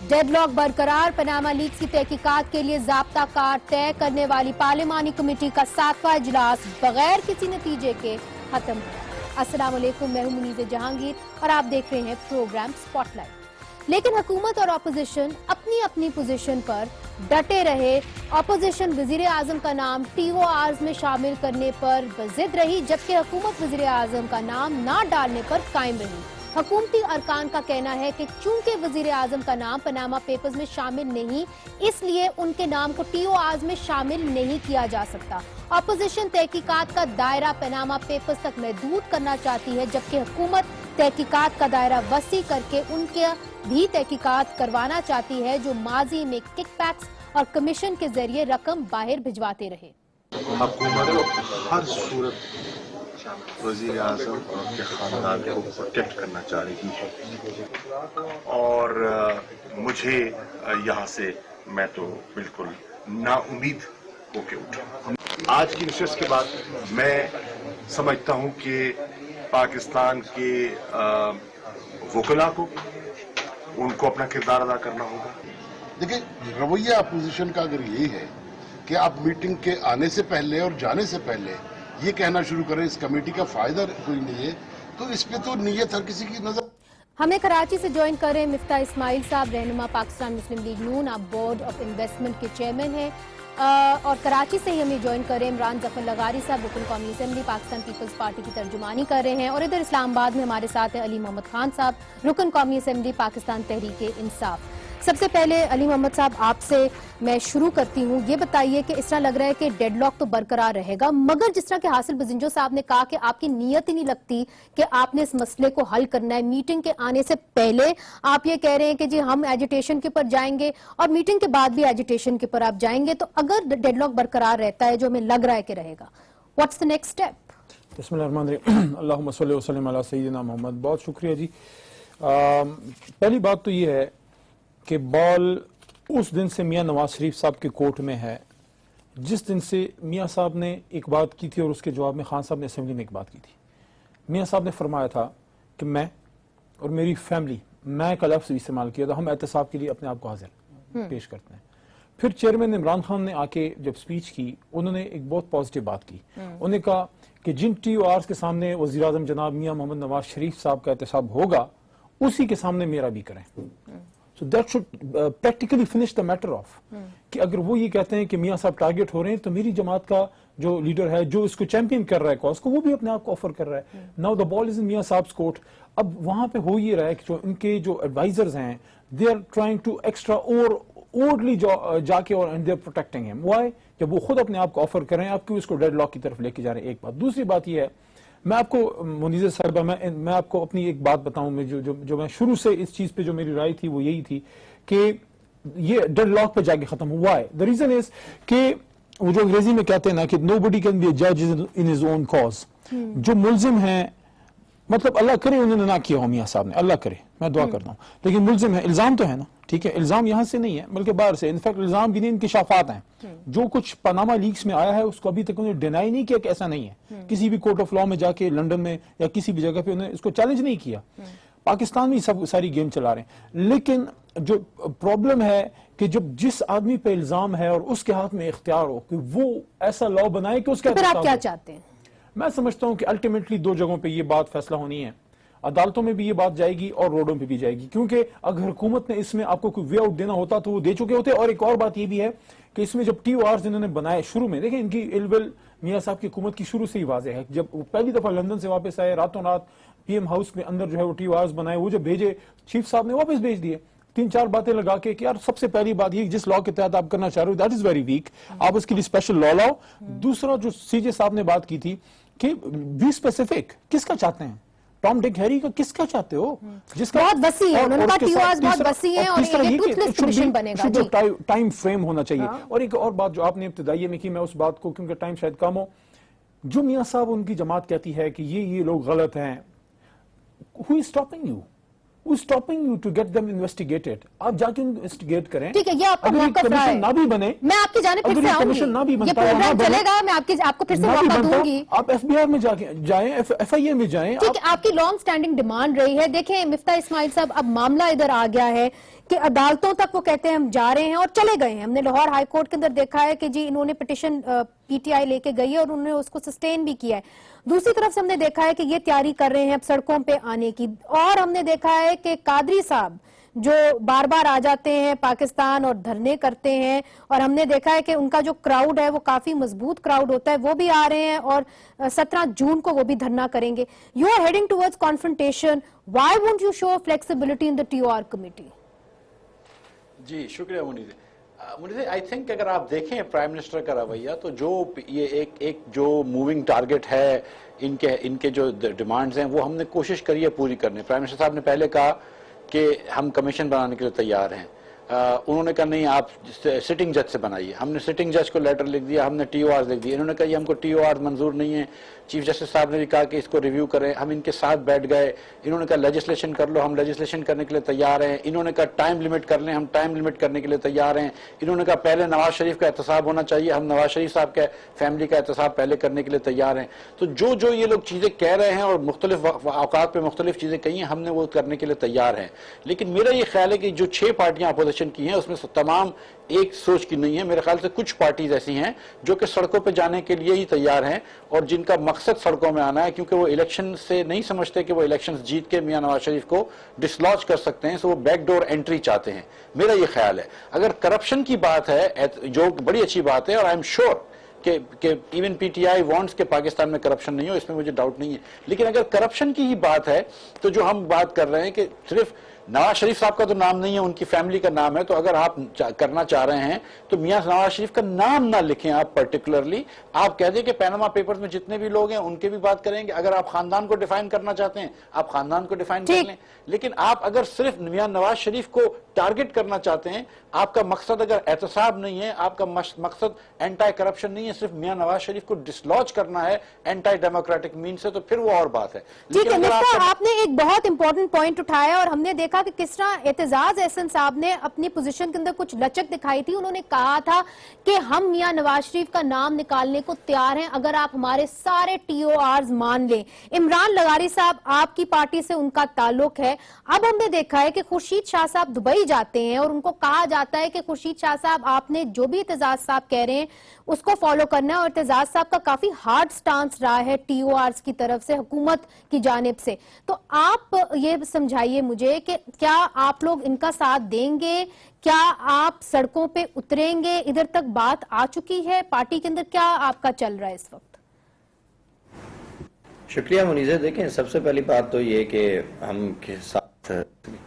Dead lock برقرار، Panama leaks کی تحقیقات کے لیے ضابطہ کار طے کرنے والی پارلیمانی کمیٹی کا 7واں اجلاس بغیر کسی نتیجے کے ختم ہوا۔ السلام علیکم، میں ہوں منیزہ جہانگیر اور آپ دیکھ رہے ہیں پروگرام سپاٹ لائٹ۔ لیکن حکومت اور اپوزیشن اپنی اپنی پوزیشن پر ڈٹے رہے۔ اپوزیشن وزیر اعظم کا نام ٹی او آرز میں شامل کرنے پر بضد رہی، جبکہ حکومت وزیر اعظم کا نام نہ ڈالنے پر قائم رہی۔ حکومتی ارکان کا کہنا ہے کہ چونکہ وزیر اعظم کا نام پاناما پیپرز میں شامل نہیں، اس لیے ان کے نام کو ٹی او آرز میں شامل نہیں کیا جا سکتا۔ اپوزیشن تحقیقات کا دائرہ پاناما پیپرز تک محدود کرنا چاہتی ہے، جبکہ حکومت تحقیقات کا دائرہ وسیع کر کے ان کے بھی تحقیقات کروانا چاہتی ہے جو ماضی میں کک بیکس اور کمیشن کے ذریعے رقم باہر بھجواتے رہے۔ حکومت ہر صورت وزیر اعظم اور ان کے خاندان کو پروٹیکٹ کرنا چاہ رہی ہے، اور مجھے یہاں سے میں تو بالکل نا امید ہو کے اٹھا۔ آج کی نشست کے بعد میں سمجھتا ہوں کہ پاکستان کے وکلاء کو ان کو اپنا کردار ادا کرنا ہوگا۔ دیکھیں، رویہ اپوزیشن کا اگر یہی ہے کہ آپ میٹنگ کے آنے سے پہلے اور جانے سے پہلے یہ کہنا شروع کریں اس کمیٹی کا فائدہ کوئی نہیں ہے، تو اس پہ تو نیت ہر کسی کی نظر۔ ہمیں کراچی سے جوائن کر رہے ہیں مفتاح اسماعیل صاحب، رہنما پاکستان مسلم لیگ نون، آپ بورڈ آف انویسٹمنٹ کے چیئرمین ہیں، اور کراچی سے ہی ہمیں جوائن کر رہے ہیں عمران ظفر لغاری صاحب، رکن قومی اسمبلی پاکستان پیپلز پارٹی کی ترجمانی کر رہے ہیں، اور ادھر اسلام آباد میں ہمارے ساتھ ہیں علی محمد خان صاحب، رکن قومی اسمبلی پاکستان تحریک انصاف۔ سب سے پہلے علی محمد صاحب آپ سے میں شروع کرتی ہوں، یہ بتائیے کہ اس طرح لگ رہا ہے کہ ڈیڈ لاک تو برقرار رہے گا، مگر جس طرح کہ حاصل بزنجو صاحب نے کہا کہ آپ کی نیت ہی نہیں لگتی کہ آپ نے اس مسئلے کو حل کرنا ہے، میٹنگ کے آنے سے پہلے آپ یہ کہہ رہے ہیں کہ جی ہم ایجیٹیشن کے پر جائیں گے اور میٹنگ کے بعد بھی ایجیٹیشن کے پر آپ جائیں گے، تو اگر ڈیڈ لاک برقرار رہتا ہے جو ہمیں لگ رہا ہے کہ رہے گا، واٹس دی نیکسٹ اسٹیپ؟ بسم اللہ الرحمن الرحیم، اللہم صلی وسلم علی سیدنا محمد۔ بہت شکریہ جی۔ پہلی بات تو یہ ہے کہ بال اس دن سے میاں نواز شریف صاحب کے کورٹ میں ہے جس دن سے میاں صاحب نے ایک بات کی تھی اور اس کے جواب میں خان صاحب نے اسمبلی میں ایک بات کی تھی۔ میاں صاحب نے فرمایا تھا کہ میں اور میری فیملی، میں کا لفظ استعمال کیا تھا، ہم احتساب کے لیے اپنے آپ کو حاضر پیش کرتے ہیں۔ پھر چیئرمین عمران خان نے آ کے جب سپیچ کی، انہوں نے ایک بہت پازیٹیو بات کی، انہوں نے کہا کہ جن ٹی او آرز کے سامنے وزیر اعظم جناب میاں محمد نواز شریف صاحب کا احتساب ہوگا اسی کے سامنے میرا بھی کریں۔ So that should practically finish the matter off. کہ اگر وہ یہ کہتے ہیں کہ میاں صاحب ٹارگٹ ہو رہے ہیں تو میری جماعت کا جو لیڈر ہے جو اس کو چیمپئن کر رہا ہے کاز کو، وہ بھی اپنے آپ کو آفر کر رہا ہے۔ Now the ball is in میاں صاحب کورٹ۔ اب وہاں پہ ہو یہ رہا ہے کہ جو ان کے جو ایڈوائزرز ہیں they are trying to extraordinarily جا کے اور and they are protecting him. Why؟ جب وہ خود اپنے آپ کو آفر کر رہے ہیں، آپ کیوں اس کو ڈیڈ لاک کی طرف لے کے جا رہے ہیں؟ ایک بات۔ دوسری بات یہ ہے، میں آپ کو منیزہ صاحبہ میں آپ کو اپنی ایک بات بتاؤں، جو میں شروع سے اس چیز پہ جو میری رائے تھی وہ یہی تھی کہ یہ ڈیڈ لاک پہ جا کے ختم ہوا ہے۔ The reason is کہ وہ جو انگریزی میں کہتے ہیں نا کہ nobody can be a judge in his own cause۔ جو ملزم ہیں، مطلب اللہ کرے انہوں نے نہ کیا ہو میاں صاحب نے، اللہ کرے، میں دعا کرتا ہوں، لیکن ملزم ہے، الزام تو ہے نا، ٹھیک ہے، الزام یہاں سے نہیں ہے بلکہ باہر سے، انفیکٹ الزام بھی نہیں، انکشافات ہیں۔ جو کچھ پاناما لیکس میں آیا ہے اس کو ابھی تک انہوں نے ڈینائی نہیں کیا کہ ایسا نہیں ہے، کسی بھی کورٹ آف لا میں جا کے لنڈن میں یا کسی بھی جگہ پہ انہوں نے اس کو چیلنج نہیں کیا۔ پاکستان میں سب ساری گیم چلا رہے ہیں، لیکن جو پرابلم ہے کہ جب جس آدمی پہ الزام ہے اور اس کے ہاتھ میں اختیار ہو کہ وہ ایسا لا بنائے کہ اس کے پھر آپ کیا چاہتے ہیں؟ میں سمجھتا ہوں کہ الٹیمیٹلی دو جگہوں پہ یہ بات فیصلہ ہونی ہے، عدالتوں میں بھی یہ بات جائے گی اور روڈوں پہ بھی جائے گی، کیونکہ اگر حکومت نے اس میں آپ کو کوئی وے آؤٹ دینا ہوتا تو وہ دے چکے ہوتے۔ اور ایک اور بات یہ بھی ہے کہ اس میں جب ٹی او آرز انہوں نے بنائے شروع میں، دیکھیں ان کی ایل ویل میاں صاحب کی حکومت کی شروع سے ہی واضح ہے، جب وہ پہلی دفعہ لندن سے واپس آئے راتوں رات پی ایم ہاؤس میں اندر جو ہے وہ ٹی او آرز بنائے، وہ جب بھیجے چیف صاحب نے واپس بھیج دیے، 3-4 باتیں لگا کے کہ یار سب سے پہلی بات یہ جس لا کے تحت آپ کرنا چاہ رہے ہو دیٹ از ویری ویک، آپ اس کے لیے اسپیشل لا لاؤ۔ دوسرا جو سی جے صاحب نے بات کی تھی کہ بی اسپیسیفک، کس کا چاہتے ہیں؟ ٹام ڈک ہیری کا کس کا چاہتے ہو؟ جس کا بہت وسیع ہے، انہوں نے کہا ٹی او آرز بہت وسیع ہے اور یہ ٹوتھلیس کمیشن بنے گا جی، ٹائم فریم ہونا چاہیے۔ اور ایک اور بات جو آپ نے ابتدائیے میں کی، میں اس بات کو کیونکہ ٹائم شاید کم ہو، جو میاں صاحب ان کی جماعت کہتی ہے کہ یہ لوگ غلط ہیں، who is stopping you? Who is stopping you to get them investigated? آپ جا کے انویسٹیگیٹ کریں۔ ٹھیک ہے، یہ آپ کا موقف رہا ہے، نہ بھی بنے، میں آپ کی جانب پھر سے آؤں گی، یہ پروگرام چلے گا، میں آپ کو پھر سے موقع دوں گی، آپ ایف بی آر میں جائیں، ایف آئی اے میں جائیں۔ ٹھیک ہے، آپ کی لانگ سٹینڈنگ ڈیمانڈ رہی ہے۔ دیکھیں مفتاح اسماعیل صاحب، اب معاملہ ادھر آ گیا ہے کہ عدالتوں تک وہ کہتے ہیں ہم جا رہے ہیں اور چلے گئے ہیں. ہم نے لاہور ہائی کورٹ کے اندر دیکھا ہے کہ جی انہوں نے پٹیشن پی ٹی آئی لے کے گئی ہے اور انہوں نے اس کو سسٹین بھی کیا ہے. دوسری طرف سے ہم نے دیکھا ہے کہ یہ تیاری کر رہے ہیں اب سڑکوں پہ آنے کی, اور ہم نے دیکھا ہے کہ قادری صاحب جو بار بار آ جاتے ہیں پاکستان اور دھرنے کرتے ہیں, اور ہم نے دیکھا ہے کہ ان کا جو کراؤڈ ہے وہ کافی مضبوط کراؤڈ ہوتا ہے, وہ بھی آ رہے ہیں اور 17 جون کو وہ بھی دھرنا کریں گے. You are heading towards confrontation, why won't you show flexibility in the T O R committee? جی شکریہ منیز. آئی تھنک اگر آپ دیکھیں پرائم منسٹر کا رویہ تو جو یہ ایک جو موونگ ٹارگٹ ہے ان کے جو ڈیمانڈز ہیں وہ ہم نے کوشش کری ہے پوری کرنے. پرائم منسٹر صاحب نے پہلے کہا کہ ہم کمیشن بنانے کے لیے تیار ہیں. انہوں نے کہا نہیں آپ سٹنگ جج سے بنائیے. ہم نے سٹنگ جج کو لیٹر لکھ دیا, ہم نے ٹی او آر لکھ دیا. انہوں نے کہا یہ ہم کو ٹی او آر منظور نہیں ہے. چیف جسٹس صاحب نے بھی کہا کہ اس کو ریویو کریں. ہم ان کے ساتھ بیٹھ گئے, انہوں نے کہا لیجسلیشن کر لو, ہم لیجسلیشن کرنے کے لیے تیار ہیں. انہوں نے کہا ٹائم لمٹ کر لیں, ہم ٹائم لمٹ کرنے کے لیے تیار ہیں. انہوں نے کہا پہلے نواز شریف کا احتساب ہونا چاہیے, ہم نواز شریف صاحب کے فیملی کا احتساب پہلے کرنے کے لیے تیار ہیں. تو جو یہ لوگ چیزیں کہہ رہے ہیں اور مختلف اوقات پہ مختلف چیزیں کہی ہیں, ہم نے وہ کرنے کے لیے تیار ہیں. لیکن میرا یہ خیال ہے کہ جو 6 پارٹیاں اپوزیشن کی ہیں اس میں تمام ایک سوچ کی نہیں ہے. میرے خیال سے کچھ پارٹیز ایسی ہیں جو کہ سڑکوں پہ جانے کے لیے ہی تیار ہیں اور جن کا مقصد سڑکوں میں آنا ہے, کیونکہ وہ الیکشن سے نہیں سمجھتے کہ وہ الیکشن جیت کے میاں نواز شریف کو ڈسلوج کر سکتے ہیں, سو وہ بیک ڈور انٹری چاہتے ہیں. میرا یہ خیال ہے. اگر کرپشن کی بات ہے جو بڑی اچھی بات ہے, اور آئی ایم شیور کہ ایون پی ٹی آئی وانٹس کہ پاکستان میں کرپشن نہیں ہو, اس میں مجھے ڈاؤٹ نہیں ہے. لیکن اگر کرپشن کی ہی بات ہے تو جو ہم بات کر رہے ہیں کہ صرف نواز شریف صاحب کا تو نام نہیں ہے, ان کی فیملی کا نام ہے. تو اگر آپ کرنا چاہ رہے ہیں تو میاں نواز شریف کا نام نہ لکھیں آپ پرٹیکولرلی. آپ کہہ دیں کہ پیناما پیپرز میں جتنے بھی لوگ ہیں ان کے بھی بات کریں گے. اگر آپ خاندان کو ڈیفائن کرنا چاہتے ہیں آپ خاندان کو ڈیفائن کر لیں. لیکن آپ اگر صرف میاں نواز شریف کو ٹارگٹ کرنا چاہتے ہیں, آپ کا مقصد اگر احتساب نہیں ہے, آپ کا مقصد اینٹائی کرپشن نہیں ہے, صرف میاں نواز شریف کو ڈسلوج کرنا ہے اینٹائی ڈیموکریٹک مین سے, تو پھر وہ اور بات ہے. ٹھیک ہے مصطفیٰ, آپ نے ایک بہت امپورٹنٹ پوائنٹ اٹھایا اور ہم نے دیکھا کہ کس طرح اعتزاز احسن صاحب نے اپنی پوزیشن کے اندر کچھ لچک دکھائی تھی. انہوں نے کہا تھا کہ ہم میاں نواز شریف کا نام نکالنے کو تیار ہیں اگر آپ ہمارے سارے ٹی او آرز مان لیں. عمران لغاری صاحب آپ کی پارٹی سے ان کا تعلق ہے. اب ہم نے دیکھا ہے کہ خورشید شاہ صاحب دبئی جاتے ہیں اور ان کو کہا جاتا ہے کہ خورشید شاہ صاحب آپ نے جو بھی اعتزاز صاحب کہہ رہے ہیں اس کو فالو کرنا ہے, اور اعتزاز صاحب کا کافی ہارڈ سٹانس رہا ہے ٹی او آرز کی طرف سے, حکومت کی جانب سے. تو آپ یہ سمجھائیے مجھے کہ کیا آپ لوگ ان کا ساتھ دیں گے, کیا آپ سڑکوں پہ اتریں گے؟ ادھر تک بات آ چکی ہے پارٹی کے اندر, کیا آپ کا چل رہا ہے اس وقت؟ شکریہ منیزہ. دیکھیں سب سے پہلی بات تو یہ کہ ہم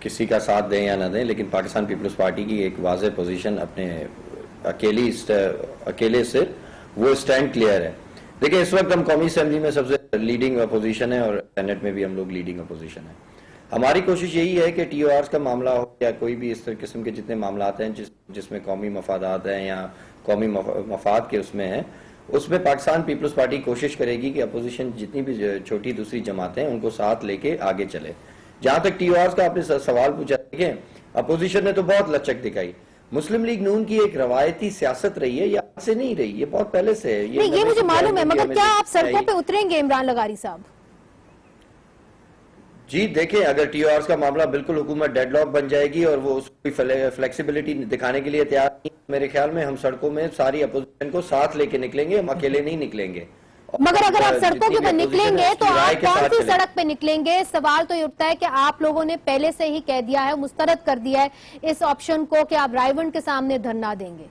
کسی کا ساتھ دیں یا نہ دیں, لیکن پاکستان پیپلز پارٹی کی ایک واضح پوزیشن اپنے اکیلے سے وہ سٹینڈ کلیئر ہے. دیکھیں اس وقت ہم قومی اسمبلی میں سب سے لیڈنگ اپوزیشن ہے اور سینٹ میں بھی ہم لوگ لیڈنگ اپوزیشن ہے. ہماری کوشش یہی ہے کہ ٹی او آرز کا معاملہ ہو یا کوئی بھی اس قسم کے جتنے معاملات ہیں جس میں قومی مفادات ہیں یا قومی مفاد کے اس میں ہیں, اس میں پاکستان پیپلز پارٹی کوشش کرے گی کہ اپوزیشن جتنی بھی چھوٹی دوسری جماعتیں ہیں ان کو ساتھ لے کے آگے چلے. جہاں تک ٹی او آرز کا آپ نے سوال پوچھا, دیکھیں اپوزیشن نے تو بہت لچک دکھائی. مسلم لیگ نون کی ایک روایتی سیاست رہی ہے, یہ آج سے نہیں رہی, یہ بہت پہلے سے ہے. یہ مجھے معلوم ہے, مگر کیا آپ سڑکوں پہ اتریں گے عمران لغاری صاحب؟ جی دیکھیں اگر ٹی او آرز کا معاملہ بالکل حکومت ڈیڈ لاک بن جائے گی اور وہ اس کو فلیکسیبلٹی دکھانے کے لیے تیار نہیں, میرے خیال میں ہم سڑکوں میں ساری اپوزیشن کو ساتھ لے کے نکلیں گے, ہم اکیلے نہیں نکلیں گے. مگر اگر آپ سڑکوں کے اوپر نکلیں گے تو آپ کون سی سڑک پہ نکلیں گے؟ سوال تو یہ اٹھتا ہے کہ آپ لوگوں نے پہلے سے ہی کہہ دیا ہے, مسترد کر دیا ہے اس آپشن کو کہ آپ رائیونڈ کے سامنے دھرنا دیں گے.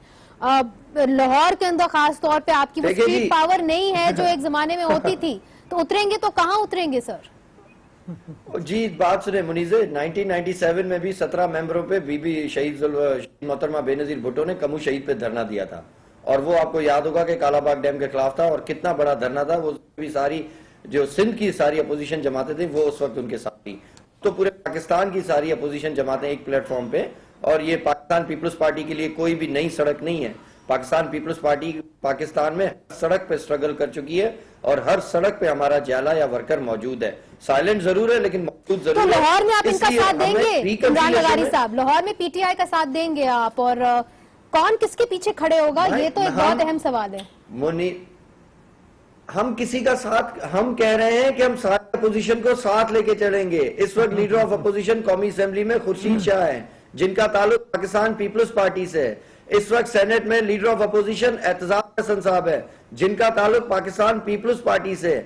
لاہور کے اندر خاص طور پہ آپ کی وہ اسٹریٹ پاور نہیں ہے جو ایک زمانے میں ہوتی تھی, تو اتریں گے تو کہاں اتریں گے سر؟ جی بات سنیں منیزہ, 1997 میں بھی 17 ممبروں پہ بی بی شہید محترمہ بے نظیر بھٹو نے کمو شہید پہ دھرنا دیا تھا, اور وہ آپ کو یاد ہوگا کہ کالا باغ ڈیم کے خلاف تھا, اور کتنا بڑا دھرنا تھا. وہ بھی ساری جو سندھ کی ساری اپوزیشن جماعتیں تھیں وہ اس وقت ان کے ساتھ تھی. تو پورے پاکستان کی ساری اپوزیشن جماعتیں ایک پلیٹ فارم پہ, اور یہ پاکستان پیپلز پارٹی کے لیے کوئی بھی نئی سڑک نہیں ہے. پاکستان پیپلز پارٹی پاکستان میں سڑک پہ سٹرگل کر چکی ہے اور ہر سڑک پہ ہمارا جیلا یا ورکر موجود ہے. سائلنٹ ضرور ہے لیکن موجود ضرور ہے. تو لاہور میں آپ ان کا ساتھ دیں گے عمران لغاری صاحب؟ لاہور میں پی ٹی آئی کا ساتھ دیں گے آپ, اور کون کس کے پیچھے کھڑے ہوگا یہ تو ایک بہت اہم سوال ہے. ہم کسی کا ساتھ, ہم کہہ رہے ہیں کہ ہم ساری اپوزیشن کو ساتھ لے کے چلیں گے. اس وقت لیڈر آف اپوزیشن قومی اسمبلی میں خورشید شاہ ہیں, جن کا تعلق پاکستان پیپلز پارٹی سے ہے. اس وقت سینٹ میں لیڈر آف اپوزیشن اعتزاز حسن صاحب ہے جن کا تعلق پاکستان پیپلز پارٹی سے ہے.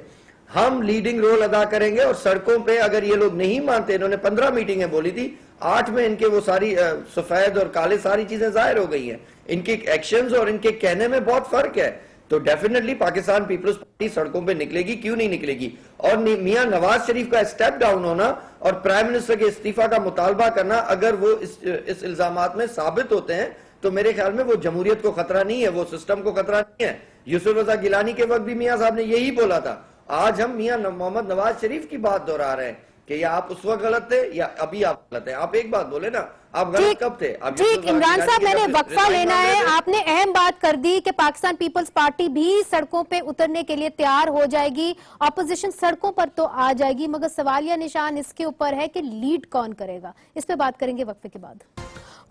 ہم لیڈنگ رول ادا کریں گے اور سڑکوں پہ اگر یہ لوگ نہیں مانتے, انہوں نے 15 میٹنگیں بولی تھی, 8 میں ان کے وہ ساری سفید اور کالے ساری چیزیں ظاہر ہو گئی ہیں. ان کے ایکشنز اور ان کے کہنے میں بہت فرق ہے. تو ڈیفینیٹلی پاکستان پیپلز پارٹی سڑکوں پہ نکلے گی, کیوں نہیں نکلے گی. اور میاں نواز شریف کا اسٹیپ ڈاؤن ہونا اور پرائم منسٹر کے استعفیٰ کا مطالبہ کرنا, اگر وہ اس الزامات میں ثابت ہوتے ہیں تو میرے خیال میں وہ جمہوریت کو خطرہ نہیں ہے, وہ سسٹم کو خطرہ نہیں ہے. یوسف رضا گیلانی کے وقت بھی میاں صاحب نے یہی بولا تھا. آج ہم میاں محمد نواز شریف کی بات دہرا رہے ہیں کہ یا آپ اس وقت غلط تھے یا ابھی آپ غلط ہیں. آپ ایک بات بولے نا, آپ غلط کب تھے؟ ٹھیک عمران صاحب, میں نے وقفہ لینا ہے. آپ نے اہم بات کر دی کہ پاکستان پیپلز پارٹی بھی سڑکوں پہ اترنے کے لیے تیار ہو جائے گی, اپوزیشن سڑکوں پر تو آ جائے گی, مگر سوالیہ نشان اس کے اوپر ہے کہ لیڈ کون کرے گا. اس پہ بات کریں گے وقفے کے بعد.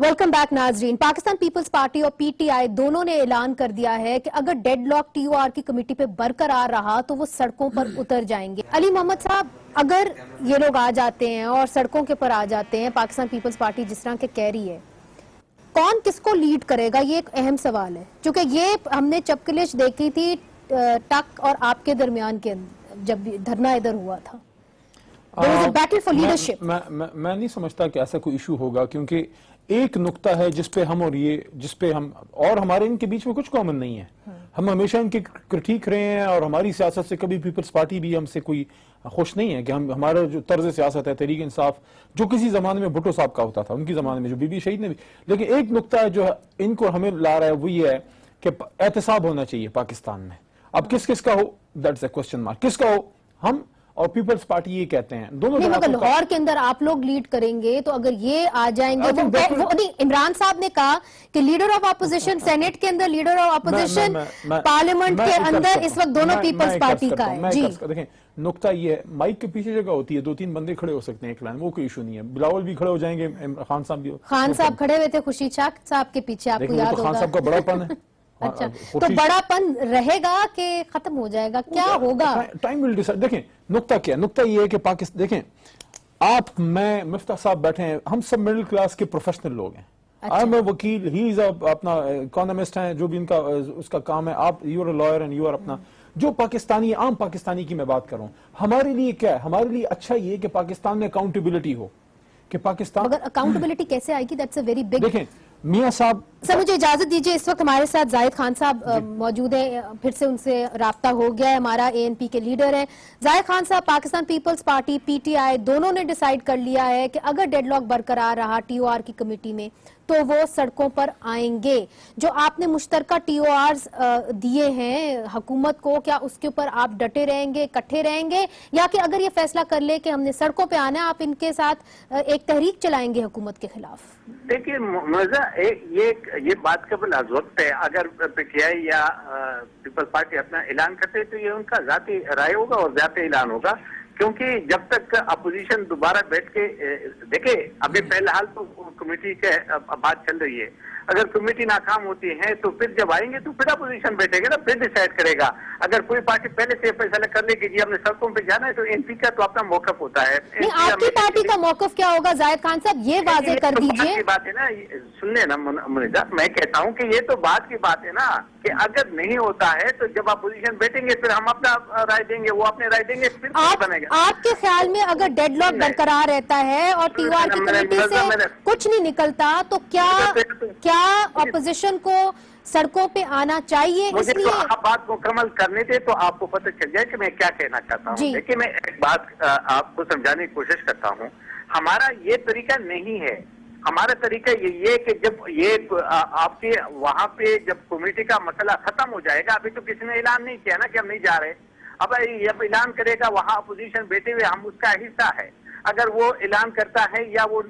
ویلکم بیک ناظرین. پاکستان پیپلز پارٹی اور پی ٹی آئی دونوں نے اعلان کر دیا ہے کہ اگر deadlock T O R کی کمیٹی پہ برقرار رہا تو وہ سڑکوں پر اتر جائیں گے. علی محمد صاحب, اگر یہ لوگ آ جاتے ہیں اور سڑکوں کے پر آ جاتے ہیں, پاکستان پیپلز پارٹی جس طرح کے کہہ رہی ہے, کون کس کو لیڈ کرے گا؟ یہ ایک اہم سوال ہے, چونکہ یہ ہم نے چپکلش دیکھی تھی ٹک اور آپ کے درمیان کے جب دھرنا ادھر ہوا تھا. Battle for leadership. میں نہیں سمجھتا کہ ایسا کوئی ایشو ہوگا, کیونکہ ایک نقطہ ہے جس پہ ہم اور ہمارے ان کے بیچ میں کچھ کامن نہیں ہے. ہم ہمیشہ ان کے کرٹیک رہے ہیں اور ہماری سیاست سے کبھی پیپلز پارٹی بھی ہم سے کوئی خوش نہیں ہے کہ ہمارا جو طرز سیاست ہے تحریک انصاف, جو کسی زمانے میں بھٹو صاحب کا ہوتا تھا, ان کی زمانے میں جو بی بی شہید نے بھی. لیکن ایک نقطہ ہے جو ان کو ہمیں لا رہا ہے, وہ یہ ہے کہ احتساب ہونا چاہیے پاکستان میں. اب کس کس کا ہو, دیٹس اے کوسچن مارک. کس کا ہو, ہم اور پیپلز پارٹی یہ کہتے ہیں دونوں. مگر لاہور کے اندر آپ لوگ لیڈ کریں گے تو اگر یہ آ جائیں گے, عمران صاحب نے کہا کہ لیڈر آف اپوزیشن سینٹ کے اندر, لیڈر آف اپوزیشن پارلیمنٹ کے اندر اس وقت دونوں پیپلز پارٹی کا ہے. جی دیکھیں, نقطہ یہ ہے, مائک کے پیچھے جگہ ہوتی ہے, 2-3 بندے کھڑے ہو سکتے ہیں ایک لائن, وہ کوئی ایشو نہیں ہے. بلاول بھی کھڑے ہو جائیں گے, خان صاحب بھی. خان صاحب کھڑے ہوئے تھے خورشید شاہ صاحب کے پیچھے, آپ کو یاد ہوگا. خان صاحب کا بڑا پن ہے. اچھا, تو بڑا پن رہے گا کہ ختم ہو جائے گا, کیا ہوگا؟ Time will decide. دیکھیں نقطہ کیا, نقطہ یہ ہے کہ پاکستان, دیکھیں آپ, میں, مفتاح صاحب بیٹھے ہیں, ہم سب مڈل کلاس کے پروفیشنل لوگ ہیں. I'm a وکیل, ہی از اپنا اکانومسٹ ہیں, جو بھی ان کا اس کا کام ہے. آپ you are a lawyer and you are اپنا, جو پاکستانی, عام پاکستانی کی میں بات کر رہا ہوں. ہمارے لیے کیا ہے, ہمارے لیے اچھا یہ کہ پاکستان میں اکاؤنٹیبلٹی ہو, کہ پاکستان. مگر اکاؤنٹیبلٹی کیسے آئے گی؟ That's a very big. دیکھیں میاں صاحب, سر مجھے اجازت دیجئے, اس وقت ہمارے ساتھ زاہد خان صاحب موجود ہیں, پھر سے ان سے رابطہ ہو گیا ہے. ہمارا اے این پی کے لیڈر ہیں زاہد خان صاحب. Pakistan Peoples Party, P T I دونوں نے ڈیسائیڈ کر لیا ہے کہ اگر ڈیڈ لاک برقرار رہا ٹی او آر کی کمیٹی میں تو وہ سڑکوں پر آئیں گے. جو آپ نے مشترکہ ٹی او آرز دیے ہیں حکومت کو, کیا اس کے اوپر آپ ڈٹے رہیں گے, کٹھے رہیں گے, یا کہ اگر یہ فیصلہ کر لے کہ ہم نے سڑکوں پہ آنا ہے, آپ ان کے ساتھ ایک تحریک چلائیں گے حکومت کے خلاف؟ دیکھیے مرزا, یہ بات قبل از وقت ہے. اگر پی ٹی آئی یا پیپلز پارٹی اپنا اعلان کرتے تو یہ ان کا ذاتی رائے ہوگا اور ذاتی اعلان ہوگا, کیونکہ جب تک اپوزیشن دوبارہ بیٹھ کے دیکھیں, ابھی فی الحال تو کمیٹی کے بات چل رہی ہے. اگر کمیٹی ناکام ہوتی ہے تو پھر جب آئیں گے تو پھر اپوزیشن بیٹھے گا نا, پھر ڈیسائیڈ کرے گا. اگر کوئی پارٹی پہلے سے فیصلہ کر لے کہ جی ہم نے سڑکوں پہ جانا ہے تو این پی کا تو اپنا موقف ہوتا ہے. نہیں, آپ کی پارٹی کا موقف کیا ہوگا زاہد خان صاحب, یہ واضح کر دیجئے. بات ہے نا, سن لیں نا منیزہ, میں کہتا ہوں کہ یہ تو بات کی بات ہے نا, کہ اگر نہیں ہوتا ہے تو جب اپوزیشن بیٹھیں گے پھر ہم اپنا رائے دیں گے, وہ اپنے رائے دیں گے, پھر بنے گا. آپ کے خیال میں اگر ڈیڈ لاک برقرار رہتا ہے اور ٹی او آر کی کمیٹی سے کچھ نہیں نکلتا تو کیا اپوزیشن کو سڑکوں پہ آنا چاہیے؟ اس مجھے لیے آپ بات مکمل کرنے دے تو آپ کو پتہ چل جائے کہ میں کیا کہنا چاہتا ہوں. دیکھیں, میں ایک بات آپ کو سمجھانے کی کوشش کرتا ہوں. ہمارا یہ طریقہ نہیں ہے. ہمارا طریقہ یہ کہ جب یہ آپ کے وہاں پہ جب کمیٹی کا مسئلہ ختم ہو جائے گا, ابھی تو کسی نے اعلان نہیں کیا نا کہ ہم نہیں جا رہے, اب یہ اعلان کرے گا وہاں اپوزیشن بیٹھے ہوئے, ہم اس کا حصہ ہے. اگر وہ اعلان کرتا ہے یا وہ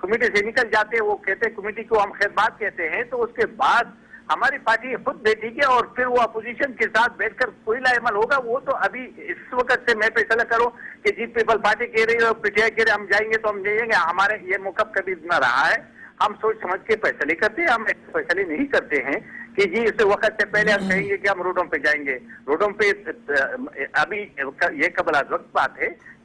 کمیٹی سے نکل جاتے ہیں, وہ کہتے ہیں کمیٹی کو ہم خیر بات کہتے ہیں, تو اس کے بعد ہماری پارٹی خود بیٹھے گی اور پھر وہ اپوزیشن کے ساتھ بیٹھ کر کوئی لا عمل ہوگا. وہ تو ابھی اس وقت سے میں فیصلہ کروں کہ جی پیپل پارٹی کہہ رہی ہے, پی ٹی آئی کہہ رہے ہم جائیں گے تو ہم جائیں گے, ہمارے یہ موقف کبھی نہ رہا ہے. ہم سوچ سمجھ کے فیصلے کرتے ہیں, ہم فیصلے نہیں کرتے ہیں کہ جی اس وقت سے پہلے ہم کہیں گے کہ ہم روڈوں پہ جائیں گے. روڈوں پہ ابھی یہ قبل از وقت بات ہے,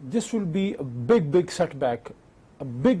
this will be a big setback, a big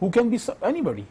who can be anybody,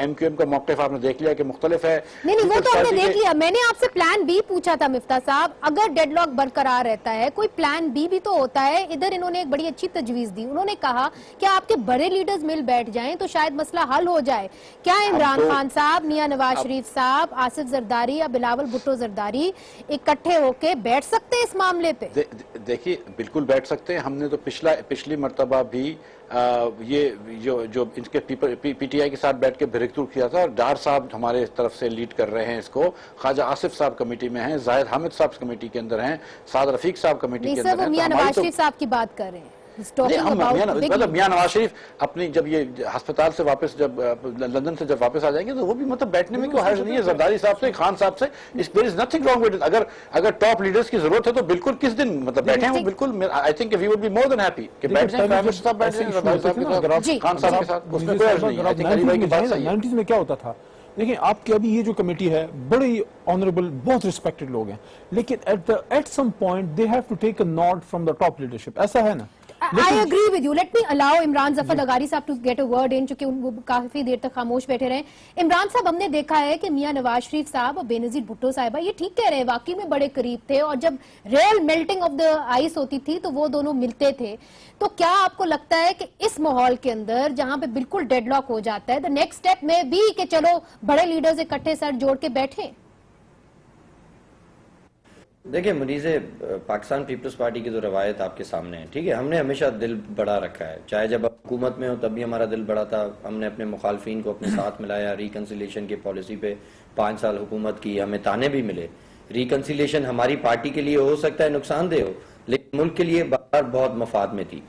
MQM کا موقف آپ نے دیکھ لیا کہ مختلف ہے. نہیں وہ تو ہم نے دیکھ لیا. میں نے آپ سے پلان بی پوچھا تھا مفتاح صاحب, اگر ڈیڈ لاک برقرار رہتا ہے کوئی پلان بی بھی تو ہوتا ہے. ادھر انہوں نے ایک بڑی اچھی تجویز دی, انہوں نے کہا کہ آپ کے بڑے لیڈرز مل بیٹھ جائیں تو شاید مسئلہ حل ہو جائے. کیا عمران خان صاحب, میاں نواز شریف صاحب, آصف زرداری یا بلاول بھٹو زرداری اکٹھے ہو کے بیٹھ سکتے ہیں اس معاملے پہ؟ دیکھیے بالکل بیٹھ سکتے ہیں. ہم نے تو پچھلی مرتبہ بھی یہ جو ان کے PTI کے ساتھ بیٹھ کے بریکتھرو کیا تھا, اور ڈار صاحب ہمارے طرف سے لیڈ کر رہے ہیں اس کو, خواجہ آصف صاحب کمیٹی میں ہیں, زاہد حامد صاحب کمیٹی کے اندر ہیں, سعد رفیق صاحب کمیٹی کے اندر ہیں. میاں نواز شریف صاحب کی بات کر رہے ہیں, مطلب میاں نواز شریف اپنی جب یہ ہسپتال سے واپس, جب لندن سے جب واپس آ جائیں گے تو وہ بھی مطلب بیٹھنے میں کوئی حرج نہیں ہے. زرداری صاحب سے, خان صاحب سے, there is nothing wrong with it. اگر ٹاپ لیڈرز کی ضرورت ہے تو بالکل کس دن مطلب بیٹھیں وہ بالکل. I think we would be more than happy کہ بیٹھ جائیں, پرائم منسٹر صاحب بیٹھ جائیں زرداری صاحب کے ساتھ, خان صاحب کے ساتھ, اس میں کوئی حرج نہیں ہے. I think علی بھائی کی بات صحیح ہے. 90s میں کیا ہوتا تھا, دیکھیں آپ کی ابھی یہ جو کمیٹی ہے بڑی آنریبل, بہت ریسپیکٹڈ لوگ ہیں, لیکن at some point they have to take a note from the top leadership. ایسا ہے نا. I agree with you. Let me allow Imran ظفر لغاری صاحب to get a word in, چونکہ وہ کافی دیر تک خاموش بیٹھے رہے. عمران صاحب, ہم نے دیکھا ہے کہ میاں نواز شریف صاحب اور بے نظیر بھٹو صاحبہ یہ ٹھیک کہہ رہے ہیں, واقعی میں بڑے قریب تھے, اور جب real melting of the ice ہوتی تھی تو وہ دونوں ملتے تھے. تو کیا آپ کو لگتا ہے کہ اس ماحول کے اندر جہاں پہ بالکل ڈیڈ لاک ہو جاتا ہے, the next step میں بھی کہ چلو بڑے لیڈرز اکٹھے سر جوڑ کے بیٹھیں؟ دیکھیں منیز, پاکستان پیپلز پارٹی کی تو روایت آپ کے سامنے ہے, ٹھیک ہے. ہم نے ہمیشہ دل بڑا رکھا ہے, چاہے جب حکومت میں ہو تب بھی ہمارا دل بڑا تھا. ہم نے اپنے مخالفین کو اپنے ساتھ ملایا, ریکنسیلیشن کی پالیسی پہ 5 سال حکومت کی, ہمیں تانے بھی ملے. ریکنسیلیشن ہماری پارٹی کے لیے ہو سکتا ہے نقصان دہ ہو, لیکن ملک کے لیے بہت مفاد میں تھی,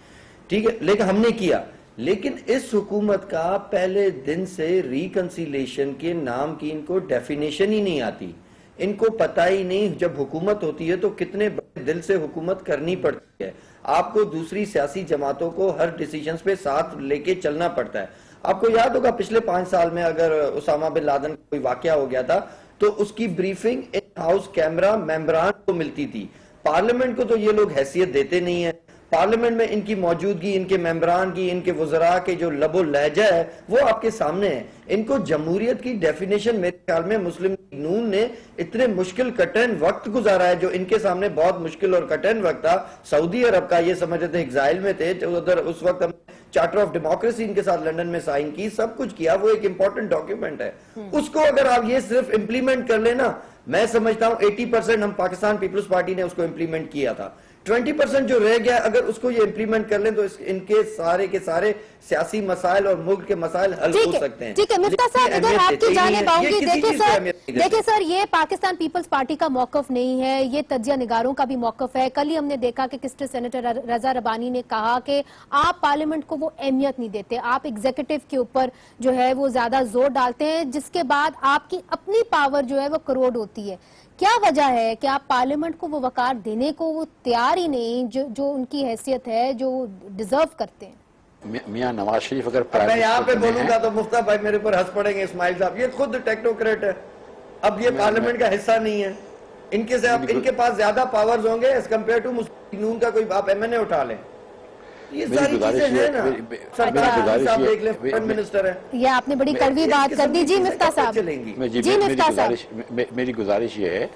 ٹھیک ہے. لیکن ہم نے کیا. لیکن اس حکومت کا پہلے دن سے ریکنسیلیشن کے نام کی ان کو ڈیفینیشن ہی نہیں آتی. ان کو پتہ ہی نہیں جب حکومت ہوتی ہے تو کتنے بڑے دل سے حکومت کرنی پڑتی ہے. آپ کو دوسری سیاسی جماعتوں کو ہر ڈیسیجنز پہ ساتھ لے کے چلنا پڑتا ہے. آپ کو یاد ہوگا پچھلے 5 سال میں اگر اسامہ بن لادن کوئی واقعہ ہو گیا تھا تو اس کی بریفنگ ان ہاؤس کیمرہ ممبران کو ملتی تھی. پارلیمنٹ کو تو یہ لوگ حیثیت دیتے نہیں ہیں. پارلیمنٹ میں ان کی موجودگی, ان کے ممبران کی, ان کے وزراء کے جو لب و لہجہ ہے وہ آپ کے سامنے ہے. ان کو جمہوریت کی ڈیفینیشن میرے خیال میں مسلم نون نے اتنے مشکل کٹن وقت گزارا ہے, جو ان کے سامنے بہت مشکل اور کٹن وقت تھا. سعودی عرب کا یہ سمجھتے تھے ایگزائل میں تھے, ادھر اس وقت ہم چارٹر آف ڈیموکریسی ان کے ساتھ لندن میں سائن کی, سب کچھ کیا. وہ ایک امپورٹنٹ ڈاکیومنٹ ہے. اس کو اگر آپ یہ صرف امپلیمنٹ کر لینا, میں سمجھتا ہوں 80% ہم پاکستان پیپلز پارٹی نے اس کو امپلیمنٹ کیا تھا. 20% جو رہ گیا, اگر اس کو یہ امپلیمنٹ کر لیں تو ان کے سارے سیاسی مسائل اور ملک کے مسائل حل ہو سکتے ہیں. ٹھیک ہے مفتاح صاحب, ادھر آپ کی جانب آؤں گی. دیکھیں سر, یہ پاکستان پیپلز پارٹی کا موقف نہیں ہے, یہ تجزیہ نگاروں کا بھی موقف ہے. کل ہی ہم نے دیکھا کہ کسٹر سینیٹر رضا ربانی نے کہا کہ آپ پارلیمنٹ کو وہ اہمیت نہیں دیتے, آپ ایگزیکٹو کے اوپر جو ہے وہ زیادہ زور ڈالتے ہیں, جس کے بعد آپ کی اپنی پاور جو ہے وہ کروڑ ہوتی ہے. کیا وجہ ہے کہ آپ پارلیمنٹ کو وہ وقار دینے کو وہ تیار ہی نہیں جو ان کی حیثیت ہے, جو ڈیزرو کرتے ہیں؟ میاں نواز شریف اگر میں یہاں پہ بولوں گا تو مفتاح بھائی میرے پر ہنس پڑیں گے. اسماعیل صاحب یہ خود ٹیکنوکریٹ ہے, اب یہ پارلیمنٹ کا حصہ نہیں ہے. ان کے پاس زیادہ پاورز ہوں گے ایز کمپیئر ٹو مسلم نون کا کوئی آپ MNA اٹھا لیں. یہ ساری چیزیں ہیں نا, سرکار صاحب دیکھ لیں, پرائم منسٹر ہے. یہ آپ نے بڑی کڑوی بات کر دی. جی مفتاح صاحب. جی مفتاح صاحب, میری گزارش یہ ہے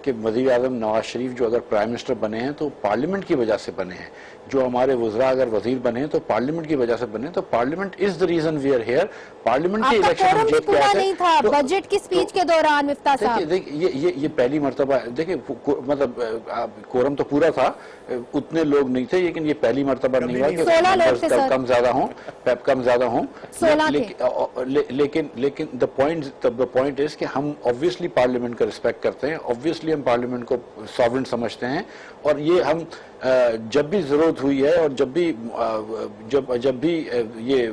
کہ وزیر اعظم نواز شریف جو اگر پرائم منسٹر بنے ہیں تو پارلیمنٹ کی وجہ سے بنے ہیں. جو ہمارے وزراء اگر وزیر بنے ہیں تو پارلیمنٹ کی وجہ سے بنے. تو parliament is the reason we are here. Parliament کے الیکشن ہم جیت کے آئے نہیں تھا بجٹ کی سپیچ کے دوران. مفتاح صاحب یہ پہلی مرتبہ, دیکھیں مطلب کورم تو پورا تھا, اتنے لوگ نہیں تھے, لیکن یہ پہلی مرتبہ نہیں ہوا کہ کم زیادہ ہوں. لیکن دا پوائنٹ از کہ ہم obviously پارلیمنٹ کا رسپیکٹ کرتے ہیں, obviously ہم پارلیمنٹ کو ساورن سمجھتے ہیں, اور یہ ہم جب بھی ضرورت ہوئی ہے اور جب بھی یہ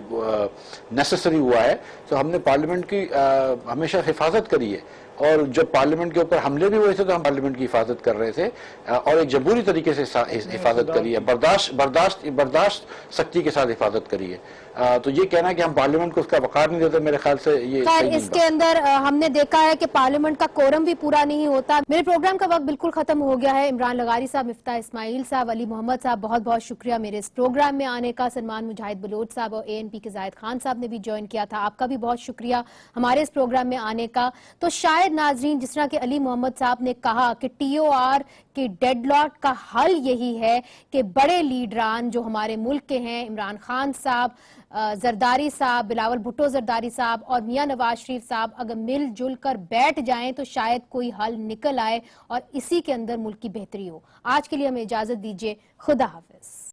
نیسسری ہوا ہے تو ہم نے پارلیمنٹ کی ہمیشہ حفاظت کری ہے. اور جب پارلیمنٹ کے اوپر حملے بھی ہوئے تھے تو ہم پارلیمنٹ کی حفاظت کر رہے تھے, اور ایک جمہوری طریقے سے حفاظت کری ہے, برداشت سختی کے ساتھ حفاظت کری ہے. تو یہ کہنا کہ ہم پارلیمنٹ کو اس کا وقار نہیں دیتے, میرے خیال سے یہ خیر اس کے اندر ہم نے دیکھا ہے کہ پارلیمنٹ کا کورم بھی پورا نہیں ہوتا. میرے پروگرام کا وقت بالکل ختم ہو گیا ہے. عمران لغاری صاحب, مفتاح اسماعیل صاحب, صاحب, علی محمد صاحب, بہت بہت شکریہ میرے اس پروگرام میں آنے کا. سلمان مجاہد بلوچ صاحب اور ANP کے زاہد خان صاحب نے بھی جوائن کیا تھا, آپ کا بھی بہت شکریہ ہمارے اس پروگرام میں آنے کا. تو شاید ناظرین, جس طرح کہ علی محمد صاحب نے کہا کہ TOR کے ڈیڈ لاک کا حل یہی ہے کہ بڑے لیڈران جو ہمارے ملک کے ہیں, عمران خان صاحب, زرداری صاحب, بلاول بھٹو زرداری صاحب اور میاں نواز شریف صاحب اگر مل جل کر بیٹھ جائیں تو شاید کوئی حل نکل آئے اور اسی کے اندر ملک کی بہتری ہو. آج کے لیے ہمیں اجازت دیجیے, خدا حافظ.